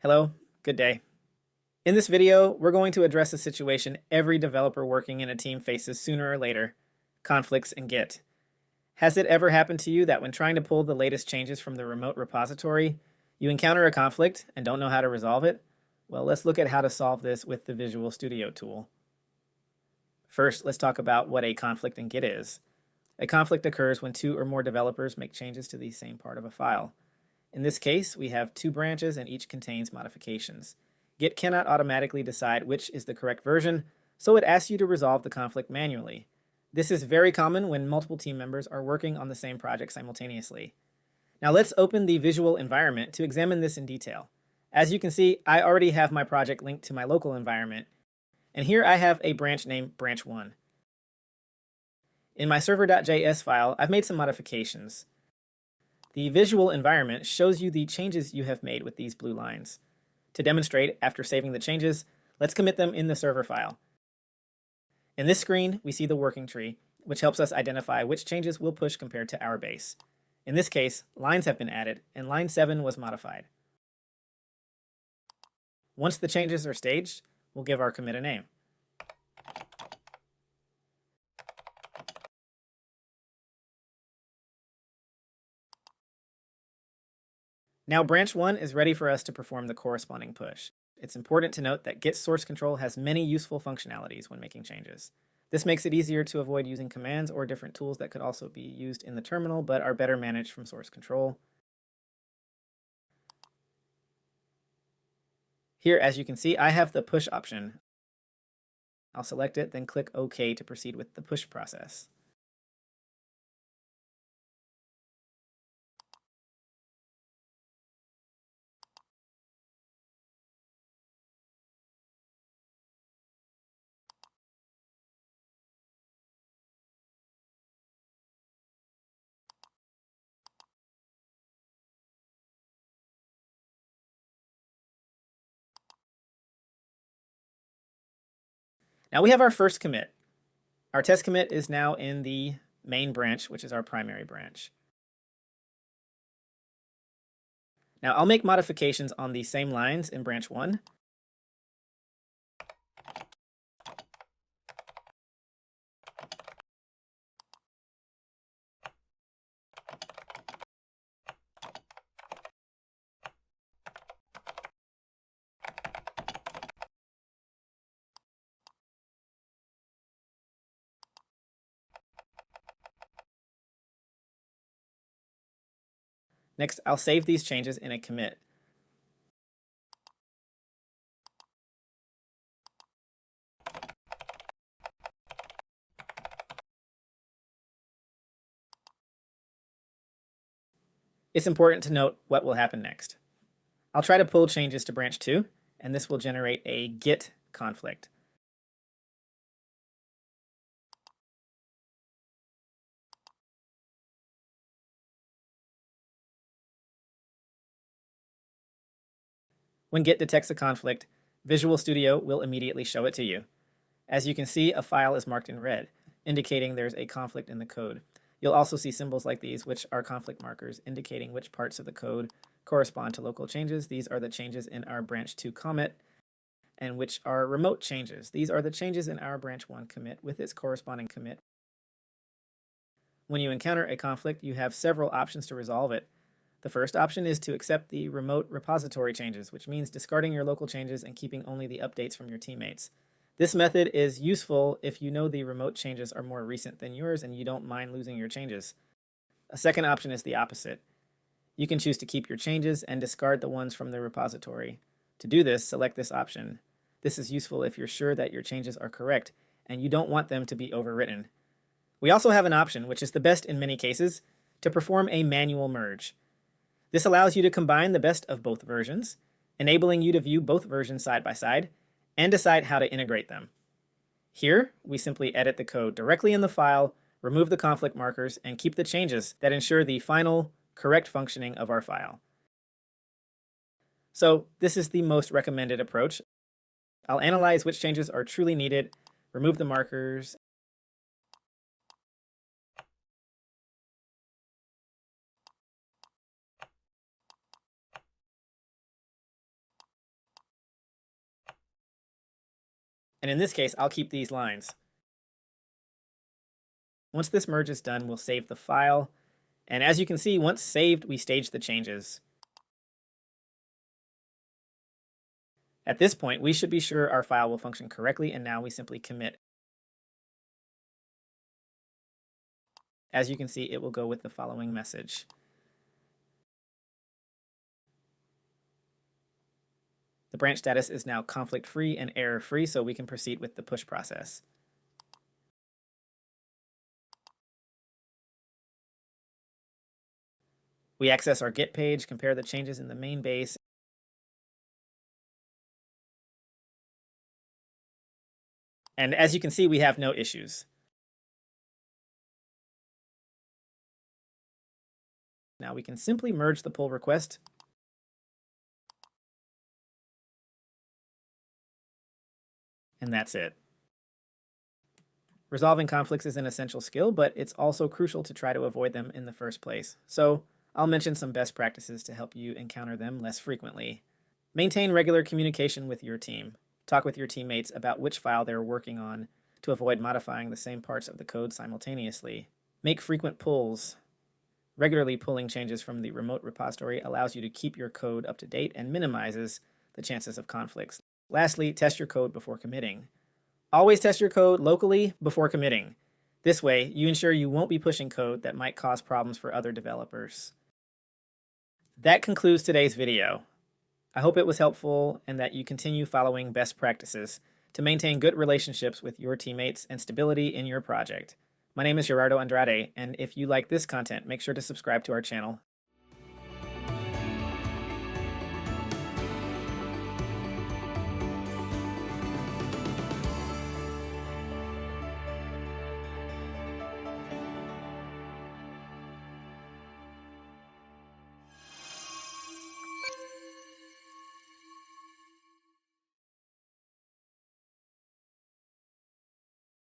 Hello, good day. In this video, we're going to address a situation every developer working in a team faces sooner or later: conflicts in Git. Has it ever happened to you that when trying to pull the latest changes from the remote repository, you encounter a conflict and don't know how to resolve it? Well, let's look at how to solve this with the Visual Studio tool. First, let's talk about what a conflict in Git is. A conflict occurs when two or more developers make changes to the same part of a file. In this case, we have two branches and each contains modifications. Git cannot automatically decide which is the correct version, so it asks you to resolve the conflict manually. This is very common when multiple team members are working on the same project simultaneously. Now let's open the visual environment to examine this in detail. As you can see, I already have my project linked to my local environment, and here I have a branch named branch1. In my server.js file, I've made some modifications. The visual environment shows you the changes you have made with these blue lines. To demonstrate, after saving the changes, let's commit them in the server file. In this screen, we see the working tree, which helps us identify which changes we'll push compared to our base. In this case, lines have been added, and line 7 was modified. Once the changes are staged, we'll give our commit a name. Now branch 1 is ready for us to perform the corresponding push. It's important to note that Git source control has many useful functionalities when making changes. This makes it easier to avoid using commands or different tools that could also be used in the terminal but are better managed from source control. Here, as you can see, I have the push option. I'll select it, then click OK to proceed with the push process. Now we have our first commit. Our test commit is now in the main branch, which is our primary branch. Now I'll make modifications on the same lines in branch 1. Next, I'll save these changes in a commit. It's important to note what will happen next. I'll try to pull changes to branch 2, and this will generate a Git conflict. When Git detects a conflict, Visual Studio will immediately show it to you. As you can see, a file is marked in red, indicating there's a conflict in the code. You'll also see symbols like these, which are conflict markers, indicating which parts of the code correspond to local changes. These are the changes in our branch 2 commit, and which are remote changes. These are the changes in our branch 1 commit with its corresponding commit. When you encounter a conflict, you have several options to resolve it. The first option is to accept the remote repository changes, which means discarding your local changes and keeping only the updates from your teammates. This method is useful if you know the remote changes are more recent than yours and you don't mind losing your changes. A second option is the opposite. You can choose to keep your changes and discard the ones from the repository. To do this, select this option. This is useful if you're sure that your changes are correct and you don't want them to be overwritten. We also have an option, which is the best in many cases, to perform a manual merge. This allows you to combine the best of both versions, enabling you to view both versions side by side and decide how to integrate them. Here, we simply edit the code directly in the file, remove the conflict markers, and keep the changes that ensure the final, correct functioning of our file. So this is the most recommended approach. I'll analyze which changes are truly needed, remove the markers, And in this case, I'll keep these lines. Once this merge is done, we'll save the file. And as you can see, once saved, we stage the changes. At this point, we should be sure our file will function correctly, and now we simply commit. As you can see, it will go with the following message. The branch status is now conflict-free and error-free, so we can proceed with the push process. We access our Git page, compare the changes in the main base, and as you can see, we have no issues. Now we can simply merge the pull request. And that's it. Resolving conflicts is an essential skill, but it's also crucial to try to avoid them in the first place. So I'll mention some best practices to help you encounter them less frequently. Maintain regular communication with your team. Talk with your teammates about which file they're working on to avoid modifying the same parts of the code simultaneously. Make frequent pulls. Regularly pulling changes from the remote repository allows you to keep your code up to date and minimizes the chances of conflicts. Lastly, test your code before committing. Always test your code locally before committing. This way, you ensure you won't be pushing code that might cause problems for other developers. That concludes today's video. I hope it was helpful and that you continue following best practices to maintain good relationships with your teammates and stability in your project. My name is Gerardo Andrade, and if you like this content, make sure to subscribe to our channel.